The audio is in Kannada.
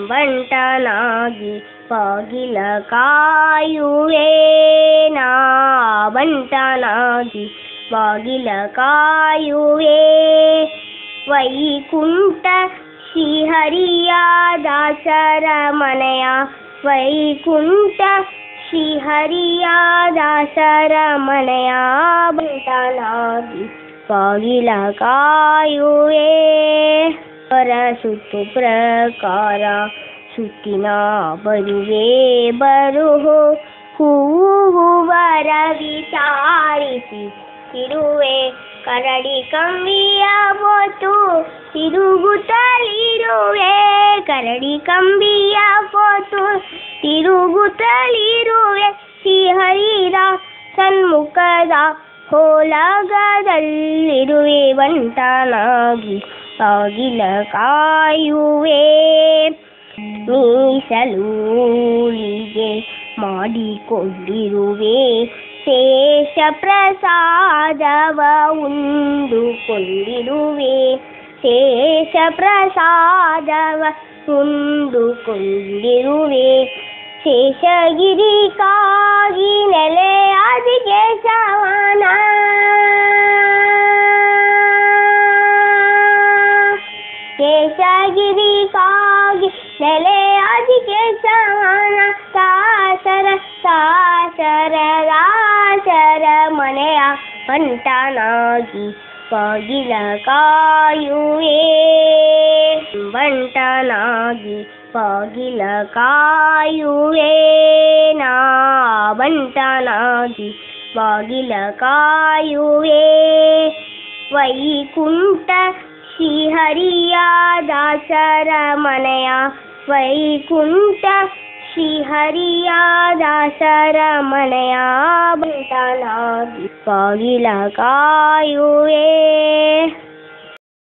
ಬಂಟನಾಗಿ ಬಾಗಿಲ ಕಾಯುವೆ ನಾ ಬಂಟನಾಗಿ ಬಾಗಿಲ ಕಾಯುವೆ ವೈಕುಂಠ ಶ್ರೀಹರಿಯ ದಾಸರ ಮನೆಯ ವೈಕುಂಠ ಶ್ರೀಹರಿಯ ದಾಸರ ಮನೆಯ ಬಂಟನಾಗಿ ಬಾಗಿಲ ಕಾಯುವೆ ಸುತ್ತು ಪ್ರಕಾರ ಸುತ್ತಿನ ಬರುವೆ ಬರುಹೋ ಹೂವರ ವಿಚಾರಿಸಿ ಇರುವೆ ಕರಡಿ ಕಂಬಿಯ ಪೋತು ತಿರುಗುತ್ತಲಿರುವೆ ಕರಡಿ ಕಂಬಿಯ ಪೋತು ತಿರುಗುತ್ತಲಿರುವೆ ಶ್ರೀಹರಿದ ಸನ್ಮುಖದ ಹೋಲಗದಲ್ಲಿರುವೆ ಬಂಟನಾಗಿ ಬಾಗಿಲ ಕಾಯುವೆ ಮೀಸಲೂರಿಗೆ ಮಾಡಿಕೊಂಡಿರುವೆ ಶೇಷ ಪ್ರಸಾದವ ಉಂಡುಕೊಂಡಿರುವೆ ಶೇಷ ಪ್ರಸಾದವ ಉಂಡುಕೊಂಡಿರುವೆ ಶೇಷಗಿರಿ ಕಾಗಿ ನೆಲೆಯಾದಿಗೆ ಸಮಾನ ಶೇಷಗಿರಿ ಕಾಗಿ ನೆಲೆಯಾದಿಗೆ ಸಮಾನ ಸಾಸರ ಸಾಸರ ರಾಸರ ಮನೆಯ ಬಂಟನಾಗಿ ಬಾಗಿಲ ಕಾಯುವೆ ಬಂಟನಾಗಿ ಬಾಗಿಲ ಕಾಯುವೆ ನಾ ಬಂಟನಾಗಿ ಬಾಗಿಲ ಕಾಯುವೆ ವೈಕುಂಠ ಶ್ರೀಹರಿಯ ದಾಸರ ಮನೆಯ ವೈಕುಂಠ ಶ್ರೀಹರಿಯ ದಾಸರ ಮನೆಯ ಬಂಟನಾಗಿ ಬಾಗಿಲ ಕಾಯುವೆ